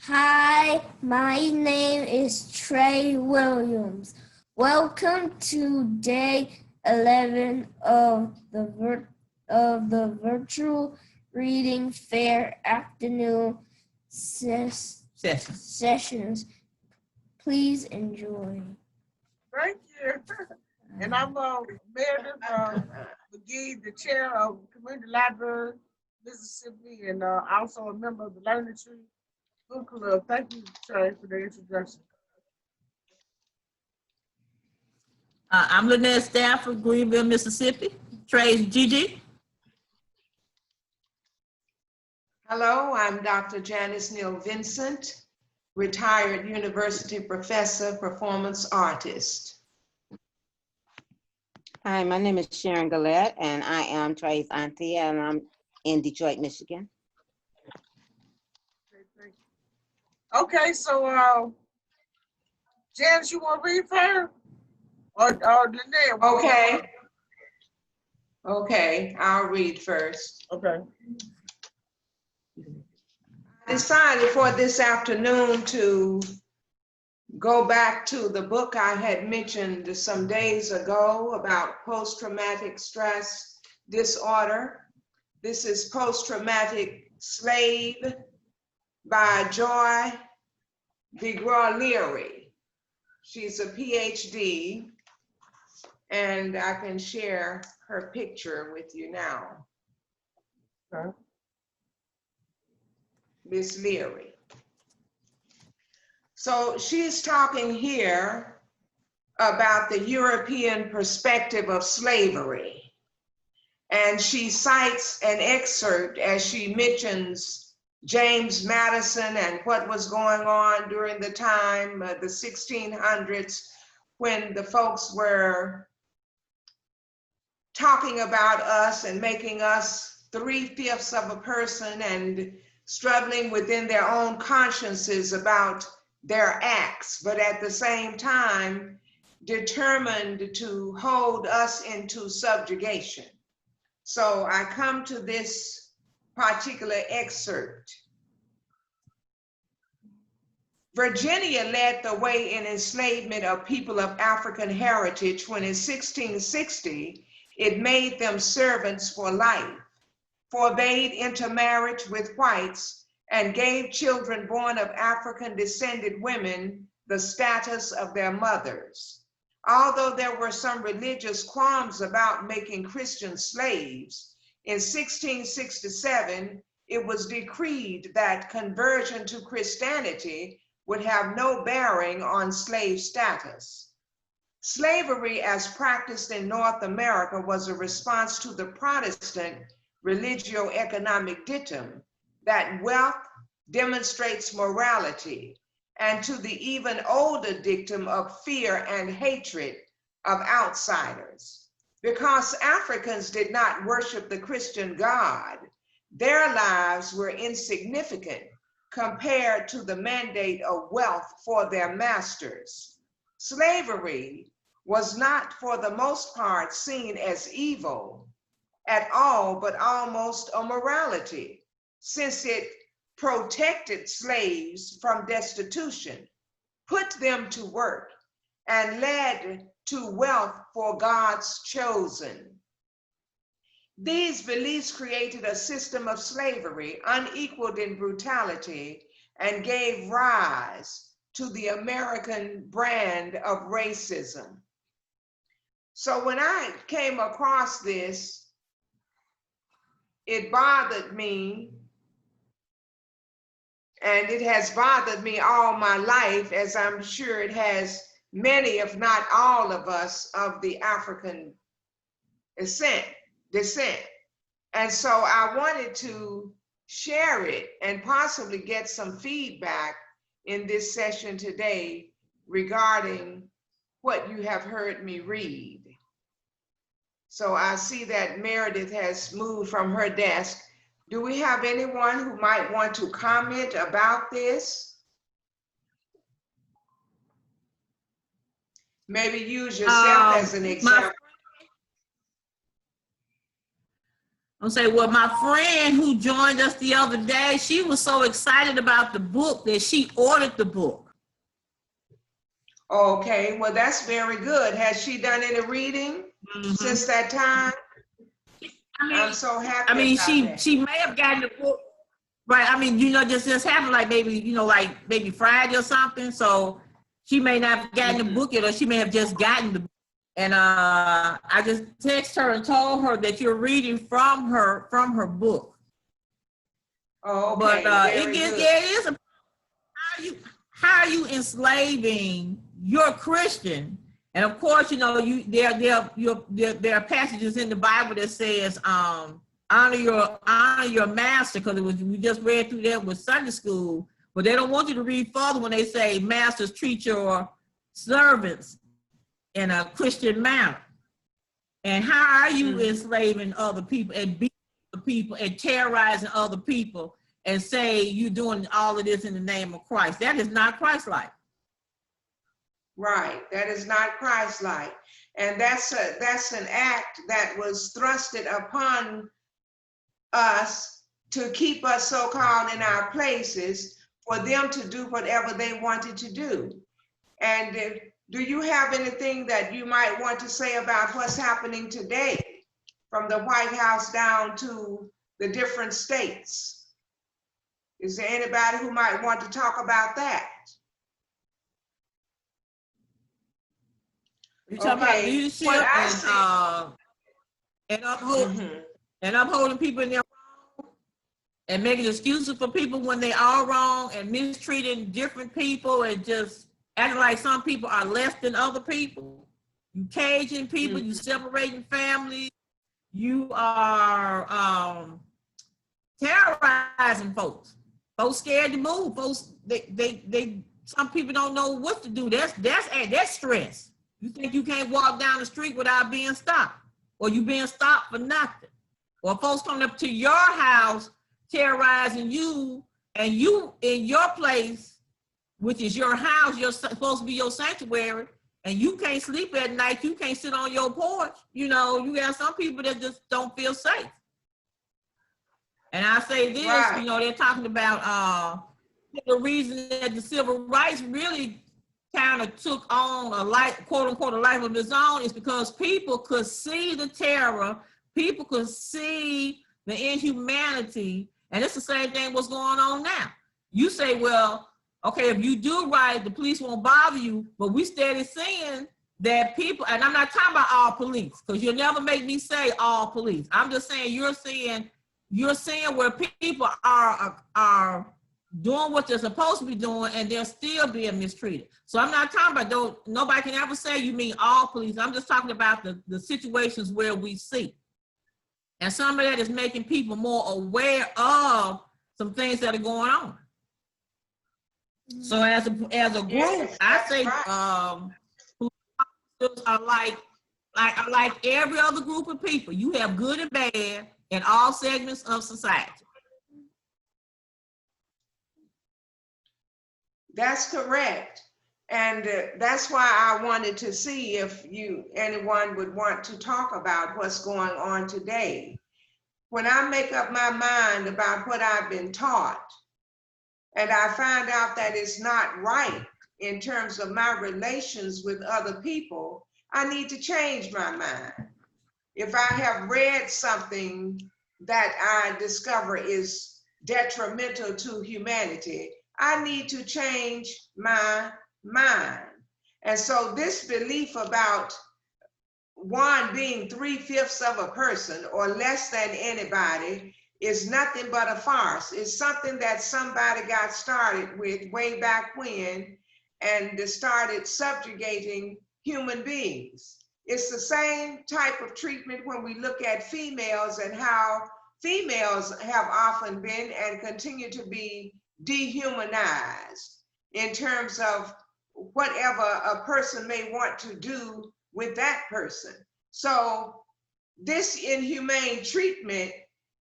Hi, my name is Trey Williams. Welcome to day 11 of the virtual reading fair afternoon sessions. Please enjoy. Thank you. And I'm Meredith McGee, the chair of Community Library, Mississippi, and also a member of the Learning Tree Book Club. Thank you, Trey, for the introduction. I'm Lynette Stafford, Greenville, Mississippi. Trey's Gigi. Hello, I'm Dr. Janice Neal Vincent, retired university professor, performance artist. Hi, my name is Sharon Gillette, and I am Trey's auntie, and I'm in Detroit, Michigan. Okay, so Janice, you want to read for her? Or Lynette? Okay, I'll read first. Okay. I decided for this afternoon to go back to the book I had mentioned some days ago about post-traumatic stress disorder. This is Post-Traumatic Slave by Joy DeGraw-Leary. She's a PhD, and I can share her picture with you now. Okay. Miss Leary. So she's talking here about the European perspective of slavery. And she cites an excerpt as she mentions James Madison and what was going on during the time, the 1600s, when the folks were talking about us and making us 3/5 of a person and struggling within their own consciences about their acts, but at the same time, determined to hold us into subjugation. So I come to this particular excerpt. Virginia led the way in enslavement of people of African heritage when in 1660, it made them servants for life, forbade intermarriage with whites, and gave children born of African descended women the status of their mothers. Although there were some religious qualms about making Christian slaves, in 1667, it was decreed that conversion to Christianity would have no bearing on slave status. Slavery as practiced in North America was a response to the Protestant religio-economic dictum that wealth demonstrates morality, and to the even older dictum of fear and hatred of outsiders. Because Africans did not worship the Christian God, their lives were insignificant compared to the mandate of wealth for their masters. Slavery was not for the most part seen as evil at all, but almost a morality, since it protected slaves from destitution, put them to work, and led to wealth for God's chosen. These beliefs created a system of slavery unequaled in brutality and gave rise to the American brand of racism. So when I came across this, it bothered me, and it has bothered me all my life, as I'm sure it has many, if not all of us, of the African descent. And so I wanted to share it and possibly get some feedback in this session today regarding what you have heard me read. So I see that Meredith has moved from her desk. Do we have anyone who might want to comment about this? Maybe use yourself as an example. I'm saying, well, my friend who joined us the other day, she was so excited about the book that she ordered the book. Okay, well, that's very good. Has she done any reading since that time? I mean, I'm so happy about that. she may have gotten the book, right? I mean, just happened like maybe, like maybe Friday or something. So she may not have gotten the book yet, or she may have just gotten the book. And I just texted her and told her that you're reading from her book. Oh, okay, But very it good. is a how are you enslaving your Christian? And of course, there are passages in the Bible that says honor your master, because we just read through that with Sunday school. But they don't want you to read further when they say masters treat your servants in a Christian manner. And how are you enslaving other people and beating other people and terrorizing other people and say you're doing all of this in the name of Christ? That is not Christ-like. Right, that is not Christ-like. And that's an act that was thrusted upon us to keep us so-called in our places, for them to do whatever they wanted to do. And do you have anything that you might want to say about what's happening today from the White House down to the different states? Is there anybody who might want to talk about that? You're talking about leadership and upholding people in their wrong and making excuses for people when they are wrong and mistreating different people and just acting like some people are less than other people. You caging people, you separating families, you are terrorizing folks. Folks scared to move. Folks, they some people don't know what to do. That's stress. You think you can't walk down the street without being stopped, or you being stopped for nothing, or folks coming up to your house terrorizing you, and you in your place, which is your house, you're supposed to be your sanctuary, and you can't sleep at night, you can't sit on your porch. You got some people that just don't feel safe. And I say this, right. They're talking about the reason that the civil rights really kind of took on a life, quote unquote, a life of its own, is because people could see the terror, people could see the inhumanity, and it's the same thing what's going on now. You say, well, okay, if you do right, the police won't bother you, but we steady seeing that people, and I'm not talking about all police, because you'll never make me say all police. I'm just saying you're seeing where people are doing what they're supposed to be doing, and they're still being mistreated. So I'm not talking about, nobody can ever say you mean all police. I'm just talking about the situations where we see. And some of that is making people more aware of some things that are going on. So as a group, Yes, I say right. police are like every other group of people. You have good and bad in all segments of society. That's correct. And that's why I wanted to see if anyone would want to talk about what's going on today. When I make up my mind about what I've been taught, and I find out that it's not right in terms of my relations with other people, I need to change my mind. If I have read something that I discover is detrimental to humanity, I need to change my mind. And so this belief about one being 3/5 of a person or less than anybody is nothing but a farce. It's something that somebody got started with way back when and started subjugating human beings. It's the same type of treatment when we look at females and how females have often been and continue to be dehumanized in terms of whatever a person may want to do with that person. So this inhumane treatment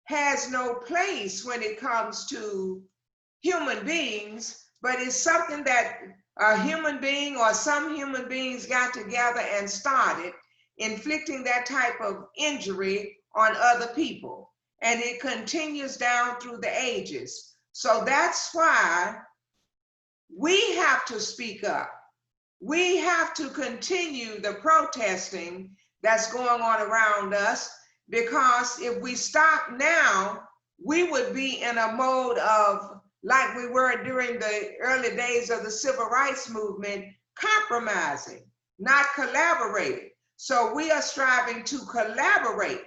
has no place when it comes to human beings, but it's something that a human being or some human beings got together and started inflicting that type of injury on other people. and it continues down through the ages. So that's why we have to speak up. We have to continue the protesting that's going on around us, because if we stop now, we would be in a mode of, like we were during the early days of the civil rights movement, compromising, not collaborating. So we are striving to collaborate,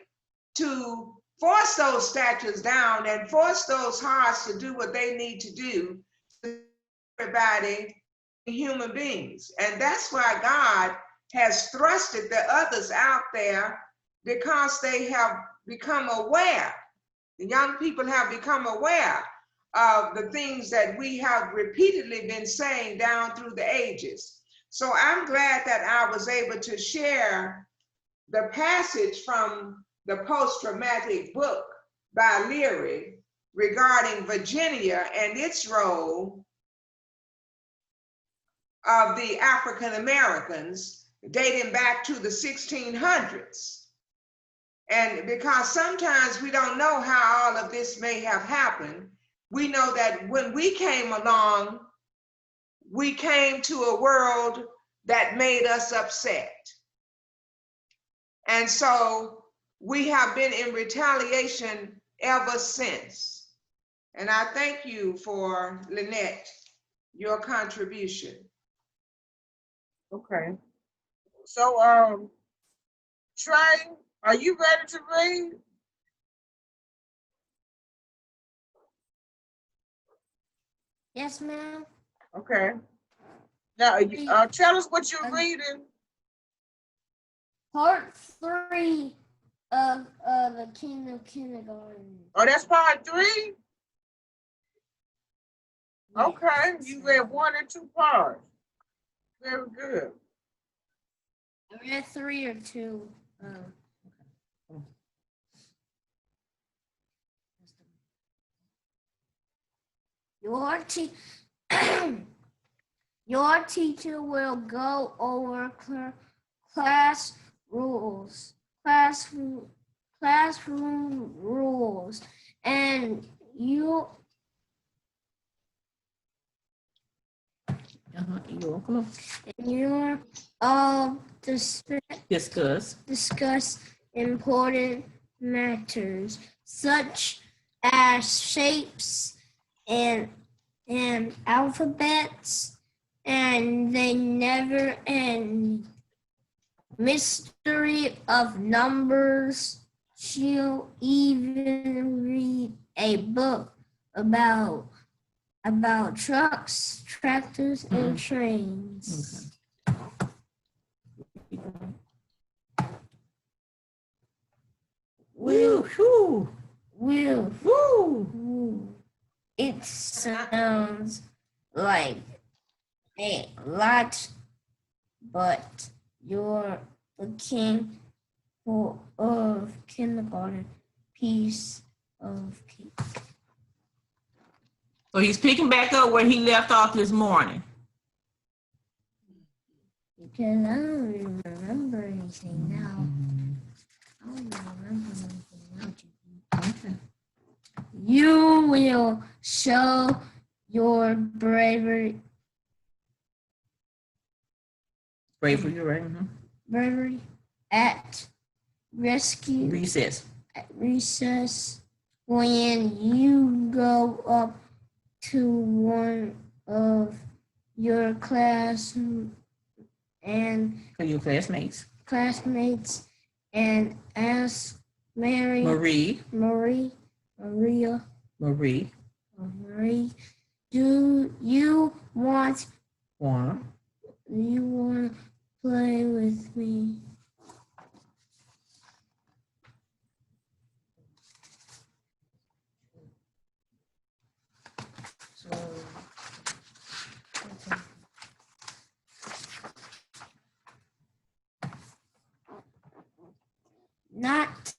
to force those statues down and force those hearts to do what they need to do, everybody, human beings. And that's why God has thrusted the others out there, because they have become aware. The young people have become aware of the things that we have repeatedly been saying down through the ages. So I'm glad that I was able to share the passage from the post-traumatic book by Leary regarding Virginia and its role of the African Americans dating back to the 1600s. And because sometimes we don't know how all of this may have happened, we know that when we came along, we came to a world that made us upset. And so we have been in retaliation ever since. And I thank you for, Lynette, your contribution. Okay. So, Trey, are you ready to read? Yes, ma'am. Okay. Now, tell us what you're reading. Part 3 of the King of Kindergarten. Oh, that's part 3? Yes. Okay, you read 1 and 2 parts. Very good. I read 3 or 2. Your teacher will go over classroom rules, and You're welcome. you're all Discuss. important matters such as shapes and alphabets, and they never end. Mystery of numbers. She'll even read a book about trucks, tractors, and trains. Woo! Will. Woo! It sounds like a lot, but you're the king of kindergarten. Piece of cake. So he's picking back up where he left off this morning. Because I don't even remember anything now. I don't remember anything now. Okay. You will show your bravery Bravery, right? at Recess. recess when you go up to one of your class and For your classmates. and ask Maria, do you want to play with me? Not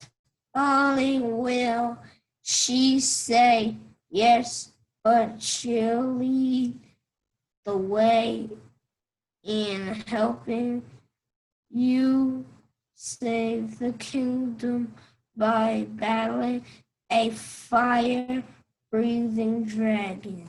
only will she say yes, but she'll lead the way in helping you save the kingdom by battling a fire-breathing dragon.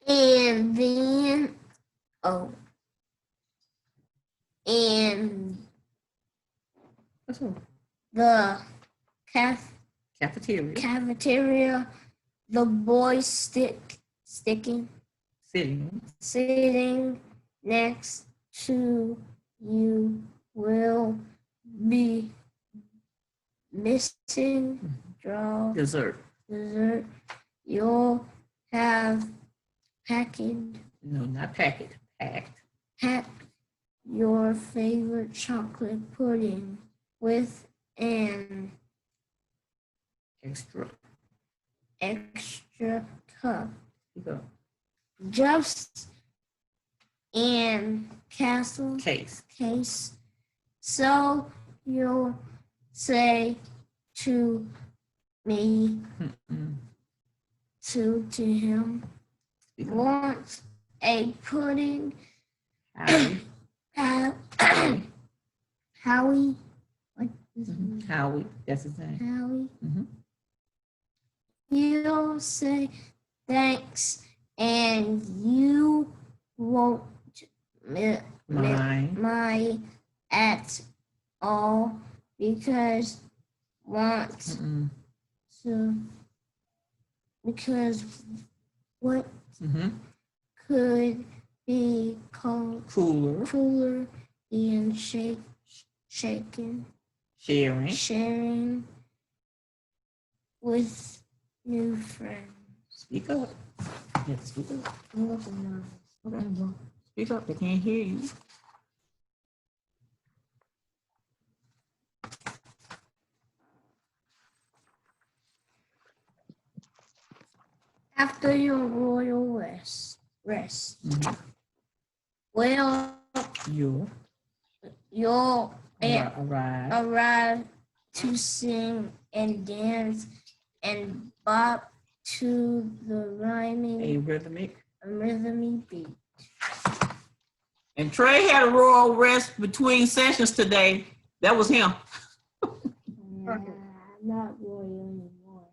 And then, oh, and What's up? the Cafeteria. cafeteria, the boy sitting next to you will be missing draw Dessert. dessert. You'll have packed No, not packet. Packed. your favorite chocolate pudding with an Extra. extra cup. You go. Just in castle Case. case. So you'll say to me, Mm-mm. to him, You go. want a pudding, Howie. Howie? What is his Mhm. name? Howie. That's his name. Howie? Mhm. You'll say thanks, and you won't Mine. mind at all because want Mm-mm. to because what Mm-hmm. could be called Cooler. cooler and shaking sharing with new friends. Speak up. Yes, speak up. I'm looking nervous. Okay, well, speak up. They can't hear you. After your royal rest, Mhm. well, You you'll arrive. arrive to sing and dance and bop to the A rhythmic. rhythmic beat. And Trey had a royal rest between sessions today. That was him. Nah, I'm not royal anymore.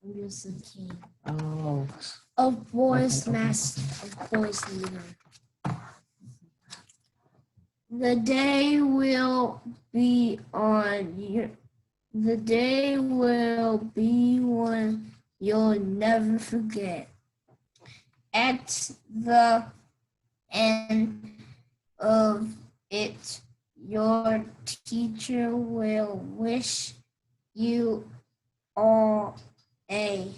I'm just a king. Oh. A voice Okay. master, a voice leader. The day will be on your. The day will be one you'll never forget. At the end of it, your teacher will wish you all a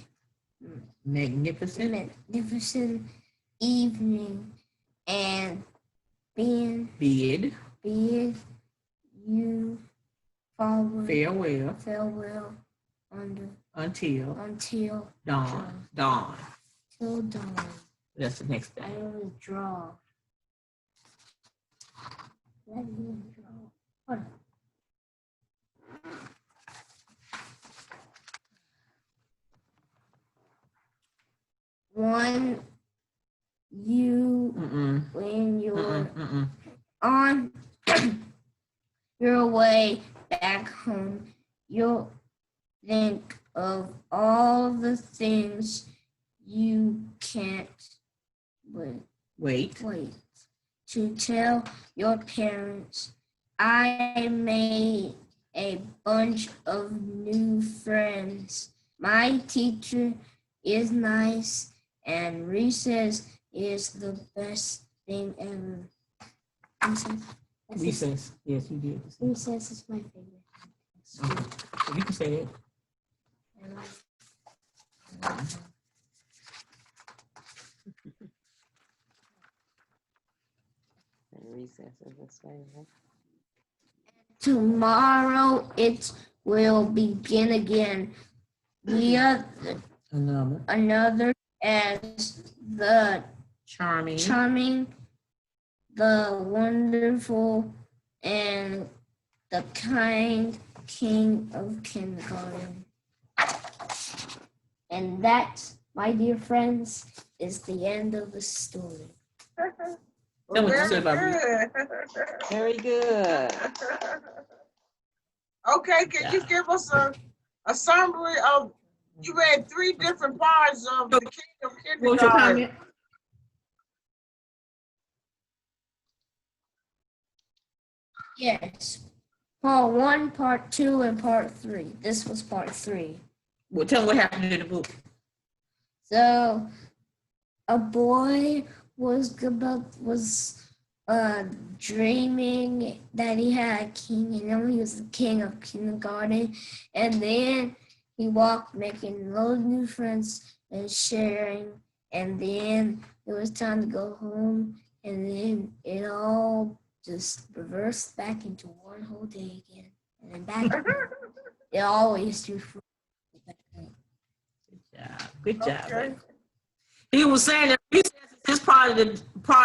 Magnificent. magnificent evening and Bid. bid you Farewell. farewell Until until dawn. Dawn. till dawn. That's the next I day. will draw. Let me draw. Hold on. One, you Mm-mm. when you're Mm-mm. Mm-mm. on your way back home, you'll think of all the things you can't Wait. wait to tell your parents. I made a bunch of new friends. My teacher is nice, and recess is the best thing ever. Recess. Recess. Yes, you did. Recess is my favorite. You can say it. And I- Recess is the same. Tomorrow it will begin again. The other, another as the Charming. charming, the wonderful, and the kind king of kindergarten. And that, my dear friends, is the end of the story. Tell what you Very said about me. good. Very good. Okay, can you give us a summary of, you read 3 different parts of the King of What was your Kindergarten. comment? Yes. Part 1, Part 2, and Part 3. This was Part 3. Well, tell me what happened in the book. So, a boy was dreaming that he had a king, and then he was the king of kindergarten. And then he walked, making loads of new friends and sharing. And then it was time to go home, and then it all just reversed back into one whole day again, and then back. It always do. Good job. Okay. He was saying that recess is part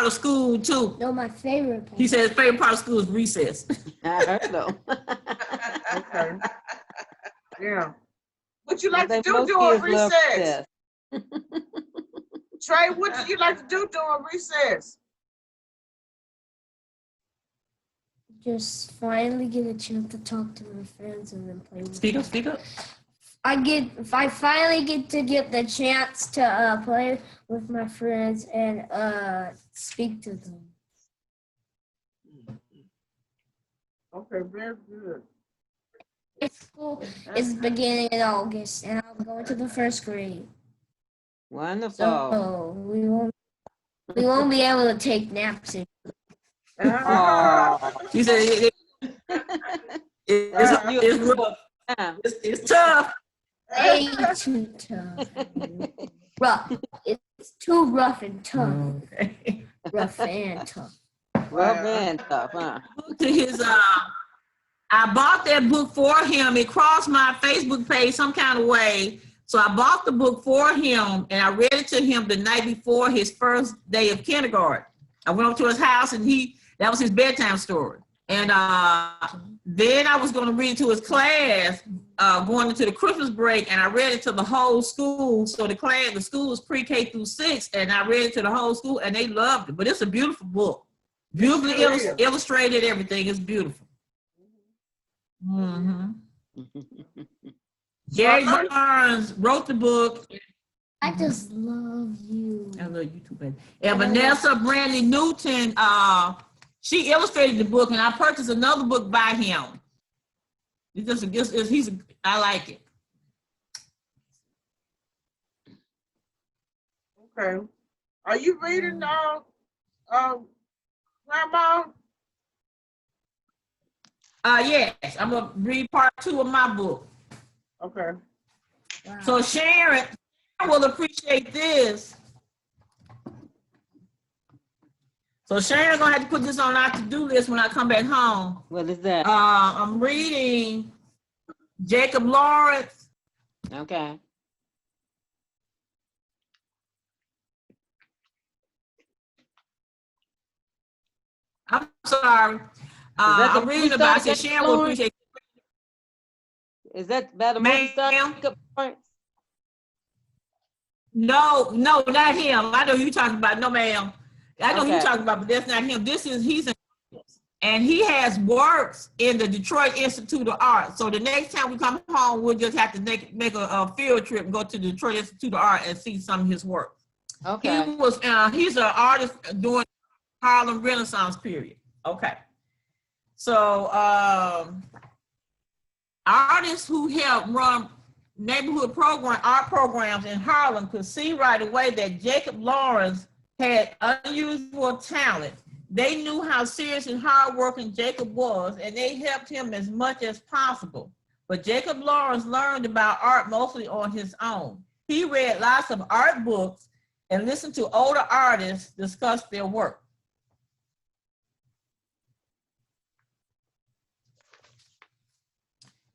of school too. No, my favorite part. He said his favorite part of school is recess. I heard them. Okay. Yeah. What you like to I think do most during kids love recess? Trey, what do you like to do during recess? Just finally get a chance to talk to my friends and then play with Speak them. up, speak up. If I finally get the chance to play with my friends and speak to them. Okay, very good. High school is beginning in August, and I'm going to the 1st grade. Wonderful. So we won't be able to take naps. Oh, He said it's tough. Way too tough. Rough. It's too rough and tough. Okay. Rough and tough. rough and tough, huh? To his I bought that book for him. It crossed my Facebook page some kind of way. So I bought the book for him and I read it to him the night before his first day of kindergarten. I went up to his house and that was his bedtime story. And then I was going to read it to his class going into the Christmas break, and I read it to the whole school. So the school is pre-K through 6, and I read it to the whole school, and they loved it. But it's a beautiful book, beautifully illustrated. Everything is beautiful. Mm-hmm. Gary Barnes wrote the book. I just love you. I love you too, baby. And Vanessa Brandy Newton, she illustrated the book, and I purchased another book by him. I like it. Okay. Are you reading Grandma? Yes, I'm gonna read part 2 of my book. Okay. Wow. So Sharon will appreciate this. So Sharon's gonna have to put this on our to-do list when I come back home. What is that? I'm reading Jacob Lawrence. Okay. I'm sorry. I'm reading about, I said Sharon will appreciate. Is that about a movie star? Ma'am? Jacob Lawrence? No, not him. I know who you're talking about. No, ma'am. I know who you're Okay. talking about, but that's not him. And he has works in the Detroit Institute of Art. So the next time we come home, we'll just have to make a field trip and go to the Detroit Institute of Art and see some of his work. Okay. He's an artist during Harlem Renaissance period. Okay. So artists who help run neighborhood art programs in Harlem could see right away that Jacob Lawrence had unusual talent. They knew how serious and hardworking Jacob was, and they helped him as much as possible. But Jacob Lawrence learned about art mostly on his own. He read lots of art books and listened to older artists discuss their work.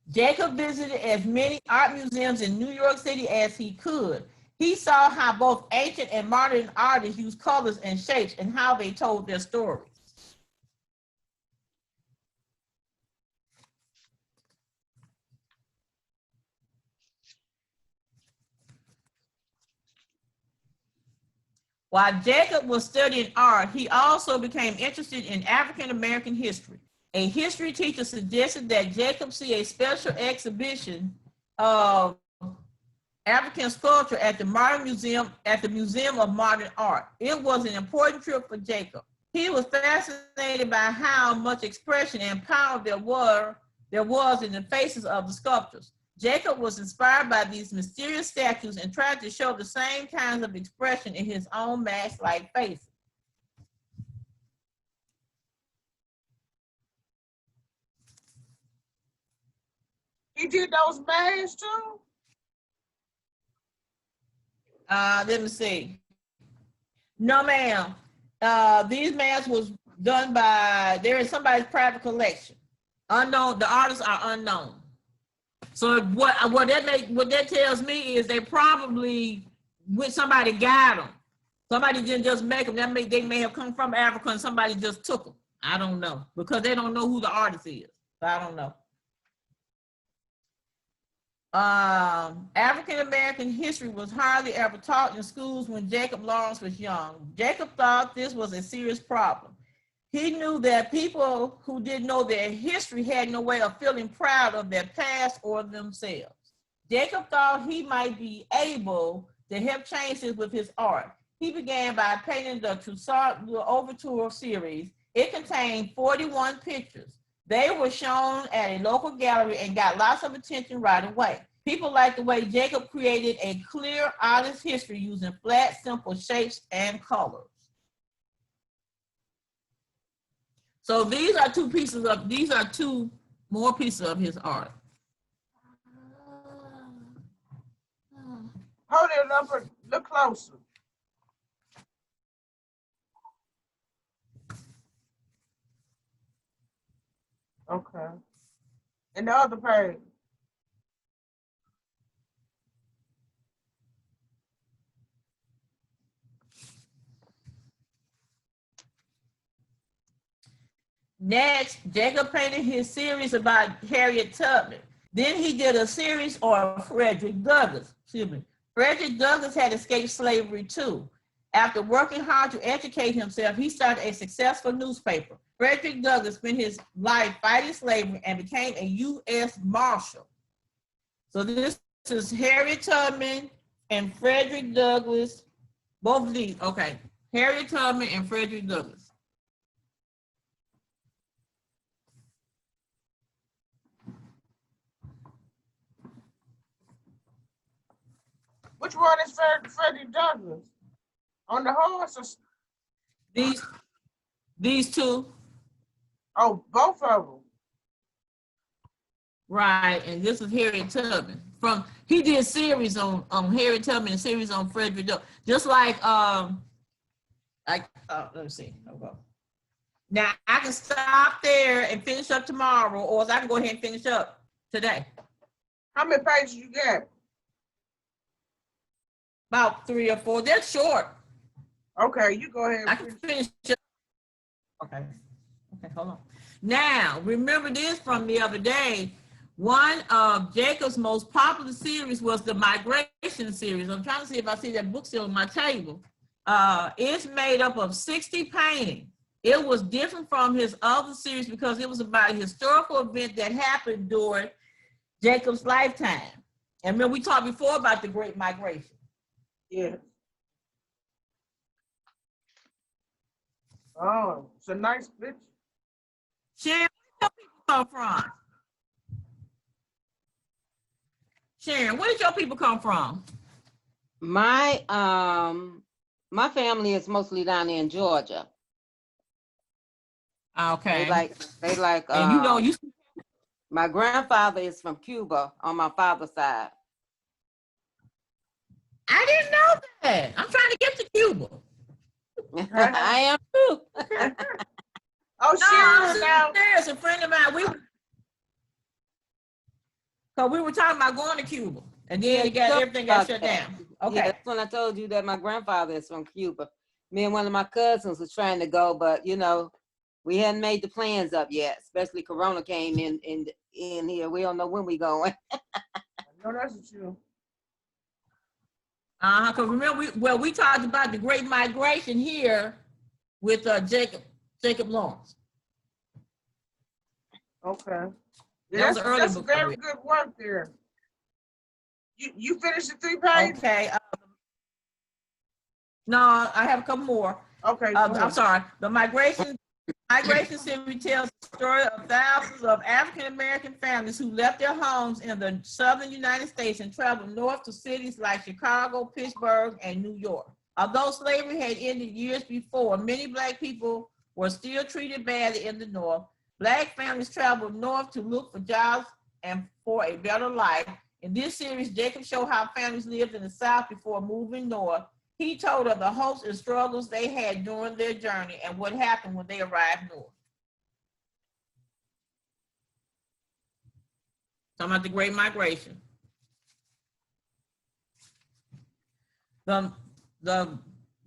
Jacob visited as many art museums in New York City as he could. He saw how both ancient and modern artists used colors and shapes and how they told their stories. While Jacob was studying art, he also became interested in African American history. A history teacher suggested that Jacob see a special exhibition of African sculpture at the Museum of Modern Art. It was an important trip for Jacob. He was fascinated by how much expression and power there was in the faces of the sculptors. Jacob was inspired by these mysterious statues and tried to show the same kinds of expression in his own mask-like faces. He did those masks too? Let me see. No, ma'am. These masks was done by, they're in somebody's private collection. Unknown, the artists are unknown. So what that tells me is they probably, when somebody got them, somebody didn't just make them. They may have come from Africa and somebody just took them. I don't know, because they don't know who the artist is. So I don't know. African American history was hardly ever taught in schools when Jacob Lawrence was young. Jacob thought this was a serious problem. He knew that people who didn't know their history had no way of feeling proud of their past or themselves. Jacob thought he might be able to help change this with his art. He began by painting the Toussaint Overture series. It contained 41 pictures. They were shown at a local gallery and got lots of attention right away. People liked the way Jacob created a clear, honest history using flat, simple shapes and colors. So these are two more pieces of his art. Hold it up and look closer. Okay. And the other page. Next, Jacob painted his series about Harriet Tubman. Then he did a series on Frederick Douglass. Excuse me. Frederick Douglass had escaped slavery too. After working hard to educate himself, he started a successful newspaper. Frederick Douglass spent his life fighting slavery and became a U.S. Marshal. So this is Harriet Tubman and Frederick Douglass. Both of these, okay. Harriet Tubman and Frederick Douglass. Which one is Freddie Douglass? On the horse? Or... These two. Oh, both of them. Right, and this is Harriet Tubman. He did series on Harriet Tubman and series on Frederick Douglass. Just like let me see. Now I can stop there and finish up tomorrow, or I can go ahead and finish up today. How many pages you got? About 3 or 4. They're short. Okay, you go ahead. I can finish up. Okay, hold on. Now, remember this from the other day. One of Jacob's most popular series was the Migration series. I'm trying to see if I see that book still on my table. It's made up of 60 paintings. It was different from his other series because it was about a historical event that happened during Jacob's lifetime. And remember, we talked before about the Great Migration. Yeah. Oh, it's a nice picture. Sharon, where did your people come from? Sharon, where did your people come from? My family is mostly down there in Georgia. Okay. They like and my grandfather is from Cuba on my father's side. I didn't know that. I'm trying to get to Cuba. I am too. Oh, Sharon, now. There's a friend of mine. We were talking about going to Cuba, and then everything got shut down. Okay. Yeah, that's when I told you that my grandfather is from Cuba. Me and one of my cousins was trying to go, but we hadn't made the plans up yet. Especially Corona came in here. We don't know when we going. No, that's true. Because remember, we talked about the Great Migration here with Jacob Lawrence. Okay. That was an early That's book I very read. good work there. You finished the 3 pages? Okay. No, I have a couple more. Okay, go I'm ahead. sorry. The Migration Series tells the story of thousands of African American families who left their homes in the southern United States and traveled north to cities like Chicago, Pittsburgh, and New York. Although slavery had ended years before, many Black people were still treated badly in the North. Black families traveled north to look for jobs and for a better life. In this series, Jacob showed how families lived in the South before moving north. He told of the hopes and struggles they had during their journey and what happened when they arrived north. Talking about the Great Migration. The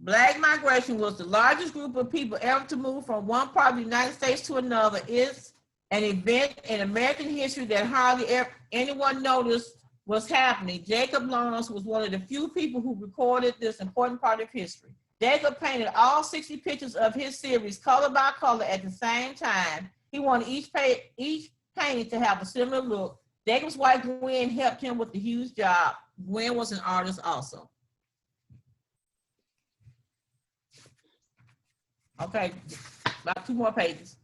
Black migration was the largest group of people ever to move from one part of the United States to another. It's an event in American history that hardly anyone noticed was happening. Jacob Lawrence was one of the few people who recorded this important part of history. Jacob painted all 60 pictures of his series color by color at the same time. He wanted each painting to have a similar look. Jacob's wife, Gwen, helped him with the huge job. Gwen was an artist also. Okay, about 3 more pages.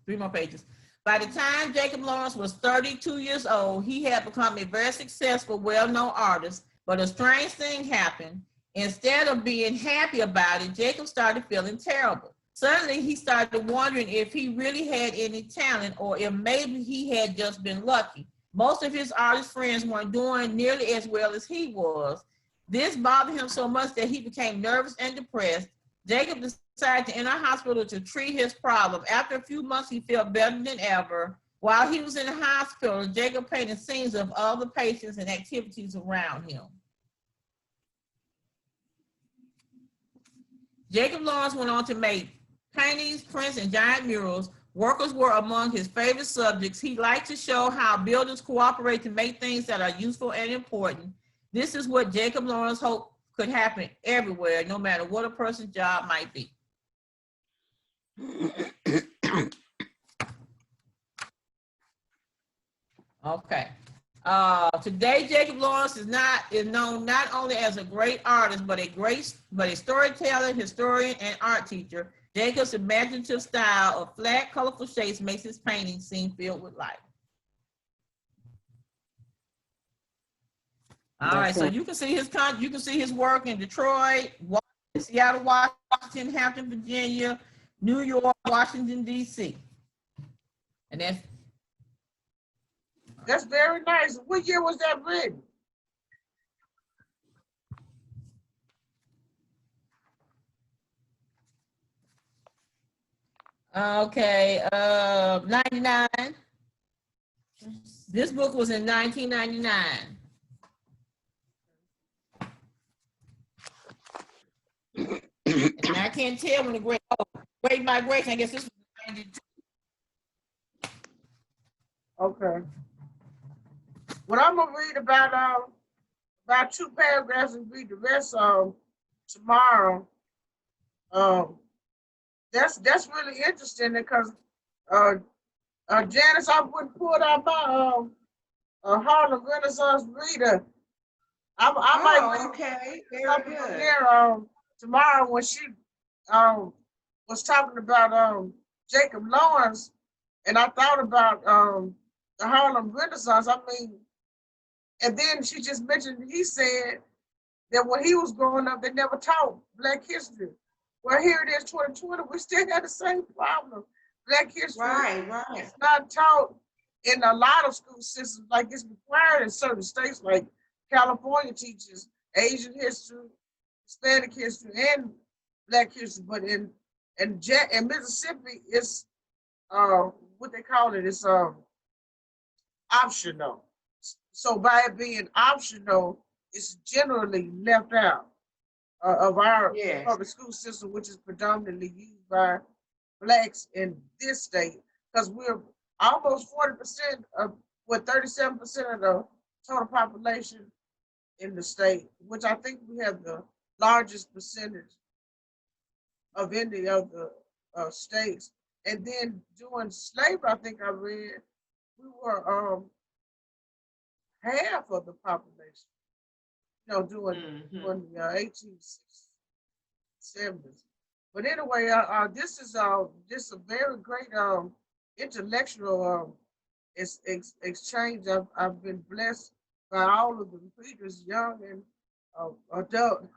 By the time Jacob Lawrence was 32 years old, he had become a very successful, well-known artist, but a strange thing happened. Instead of being happy about it, Jacob started feeling terrible. Suddenly, he started wondering if he really had any talent or if maybe he had just been lucky. Most of his artist friends weren't doing nearly as well as he was. This bothered him so much that he became nervous and depressed. Jacob decided to enter a hospital to treat his problem. After a few months, he felt better than ever. While he was in the hospital, Jacob painted scenes of other patients and activities around him. Jacob Lawrence went on to make paintings, prints, and giant murals. Workers were among his favorite subjects. He liked to show how builders cooperate to make things that are useful and important. This is what Jacob Lawrence hoped could happen everywhere, no matter what a person's job might be. Okay. Today, Jacob Lawrence is known not only as a great artist, but a storyteller, historian, and art teacher. Jacob's imaginative style of flat, colorful shapes makes his paintings seem filled with life. All right, so you can see his work in Detroit, Seattle, Washington, Hampton, Virginia, New York, Washington, D.C. And That's very nice. What year was that written? Okay, 99. This book was in 1999. And I can't tell when the Great Migration, I guess this was 92. Okay. What I'm gonna read about 2 paragraphs and read the rest tomorrow. That's really interesting because Janice, I wouldn't pull out my Harlem Renaissance reader. I might read okay, very something from good. there tomorrow when she was talking about Jacob Lawrence, and I thought about the Harlem Renaissance. I mean, and then she just mentioned, he said that when he was growing up, they never taught Black history. Well, here it is, 2020, we still have the same problem. Black history Right. is not taught in a lot of school systems. Like, it's required in certain states, like California teaches Asian history, Hispanic history, and Black history. But in Mississippi, it's what they call it is optional. So by it being optional, it's generally left out of our public school system, which is predominantly used by Blacks in this state, because we're almost 40% of 37% of the total population in the state, which I think we have the largest percentage of any of the states. And then during slavery, I think I read, we were half of the population, during the 1870s. But anyway, this is just a very great intellectual exchange. I've been blessed by all of the readers, young and adult,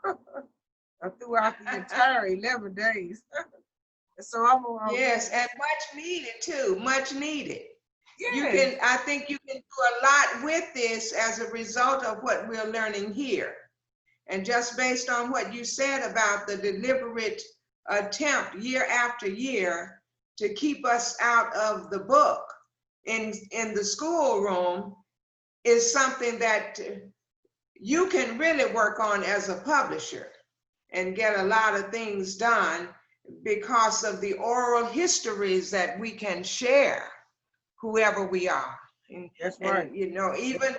throughout the entire 11 days. And so I'm Yes, and much needed too, much needed. yes. I think you can do a lot with this as a result of what we're learning here. And just based on what you said about the deliberate attempt year after year to keep us out of the book in the schoolroom is something that you can really work on as a publisher and get a lot of things done because of the oral histories that we can share, whoever we are. That's right. And, even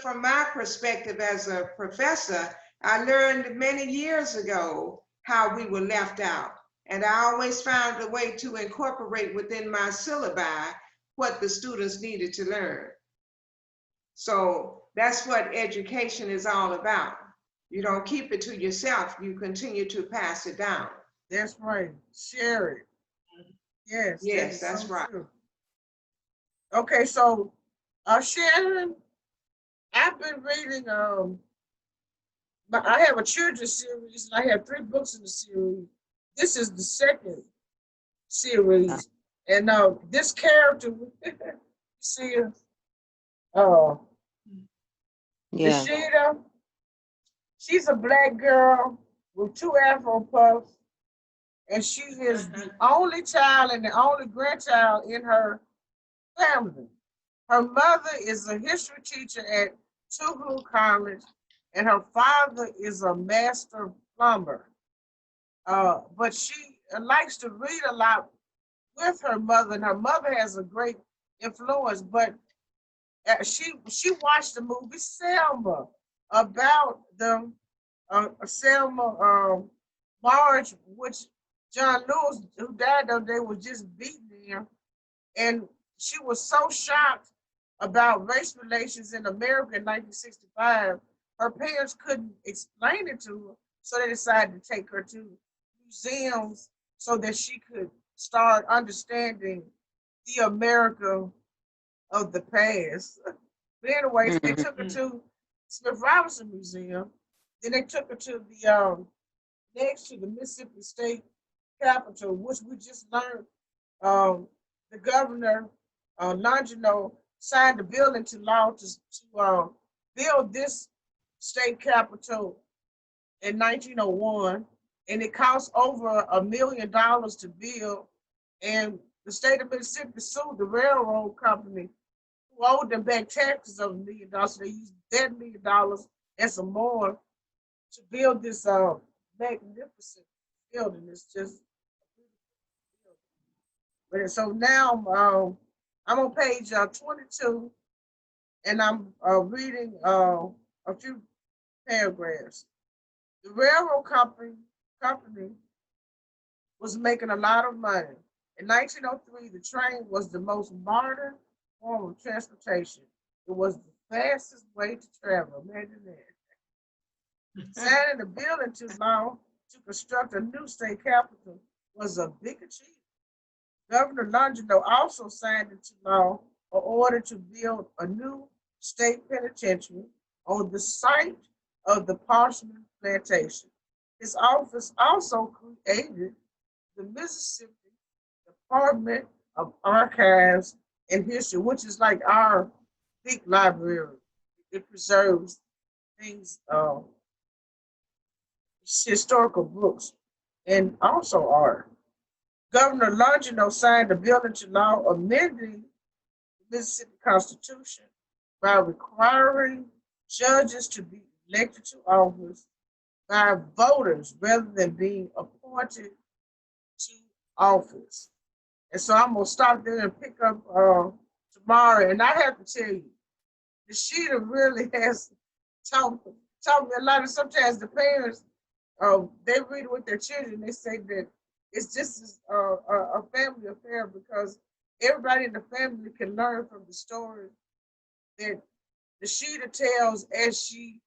from my perspective as a professor, I learned many years ago how we were left out. And I always found a way to incorporate within my syllabi what the students needed to learn. So that's what education is all about. You don't keep it to yourself, you continue to pass it down. That's right. Share it. Yes. Yes, that's right. True. Okay, so Sharon, I've been reading I have a children's series and I have 3 books in the series. This is the second series. And this character, see her, Yeah. Rashida, she's a Black girl with 2 Afro puffs, and she is the only child and the only grandchild in her family. Her mother is a history teacher at Tougaloo College, and her father is a master plumber. But she likes to read a lot with her mother, and her mother has a great influence. But she watched the movie Selma about the Selma Marge, which John Lewis, who died that day, was just beaten there, and she was so shocked about race relations in America in 1965. Her parents couldn't explain it to her, so they decided to take her to museums so that she could start understanding the America of the past. But anyways, they took her to Smith Robinson Museum. Then they took her to the next to the Mississippi State Capitol, which we just learned. The governor, Longino, signed a bill into law to build this state capitol in 1901, and it cost over $1 million to build. And the state of Mississippi sued the railroad company, who owed them back taxes of $1 million. So they used that $1 million and some more to build this magnificent building. It's just a beautiful building. So now I'm on page 22, and I'm reading a few paragraphs. The railroad company was making a lot of money. In 1903, the train was the most modern form of transportation. It was the fastest way to travel. Imagine that. Signing the bill into law to construct a new state capitol was a big achievement. Governor Longino also signed into law an order to build a new state penitentiary on the site of the Parchman Plantation. His office also created the Mississippi Department of Archives and History, which is like our big library. It preserves things, historical books, and also art. Governor Longino signed a bill into law amending the Mississippi Constitution by requiring judges to be elected to office by voters rather than being appointed to office. And so I'm gonna stop there and pick up tomorrow. And I have to tell you, the Sheeta really has taught me a lot. And sometimes the parents they read it with their children. They say that it's just a family affair because everybody in the family can learn from the story that the shooter tells as she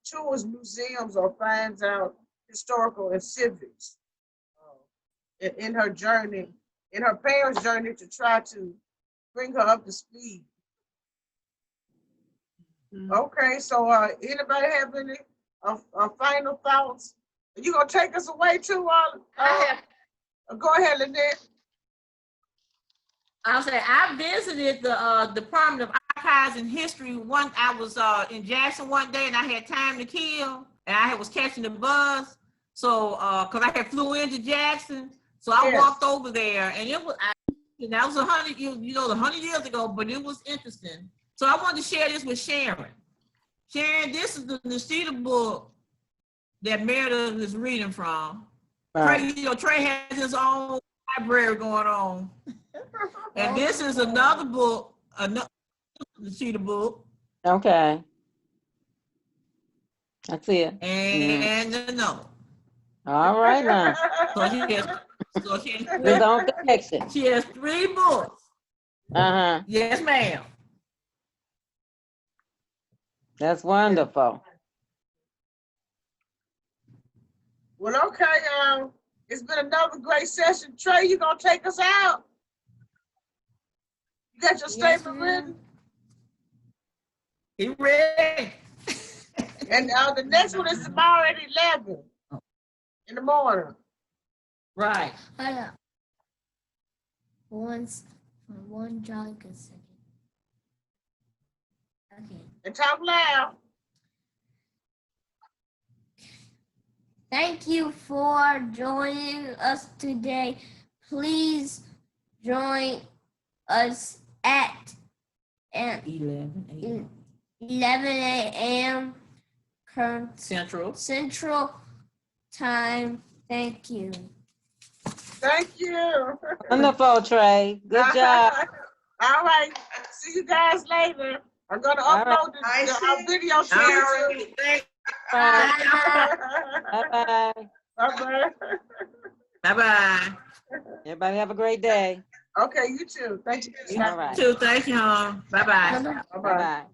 tours museums or finds out historical exhibits in her journey, in her parents' journey to try to bring her up to speed. Okay, so anybody have any final thoughts? You gonna take us away too? Go ahead, Lynette. I'll say I visited the Department of Archives and History. I was in Jackson one day and I had time to kill, and I was catching the bus. So because I had flew into Jackson, so I walked over there, and that was 100 years, 100 years ago, but it was interesting. So I wanted to share this with Sharon. Sharon, this is the Nishida book that Meredith is reading from. Right. Trey has his own library going on. And this is another book, another Nishida book. Okay. I see it. And another. All right now. His own connection. She has 3 books. Uh-huh. Yes, ma'am. That's wonderful. Well, okay, it's been another great session. Trey, you gonna take us out? You got your statement written? He ready. And the next one is tomorrow at 11 in the morning. Right. Hold up. One jolly good second. Okay. And talk loud. Thank you for joining us today. Please join us at 11 a.m. current Central Time. Thank you. Thank you. Wonderful, Trey. Good job. All right. See you guys later. I'm going to upload our video to YouTube. Bye. Bye-bye. Bye-bye. Bye-bye. Everybody have a great day. Okay, you too. Thank you. All right. Thank you. Bye-bye. Bye-bye. Bye-bye.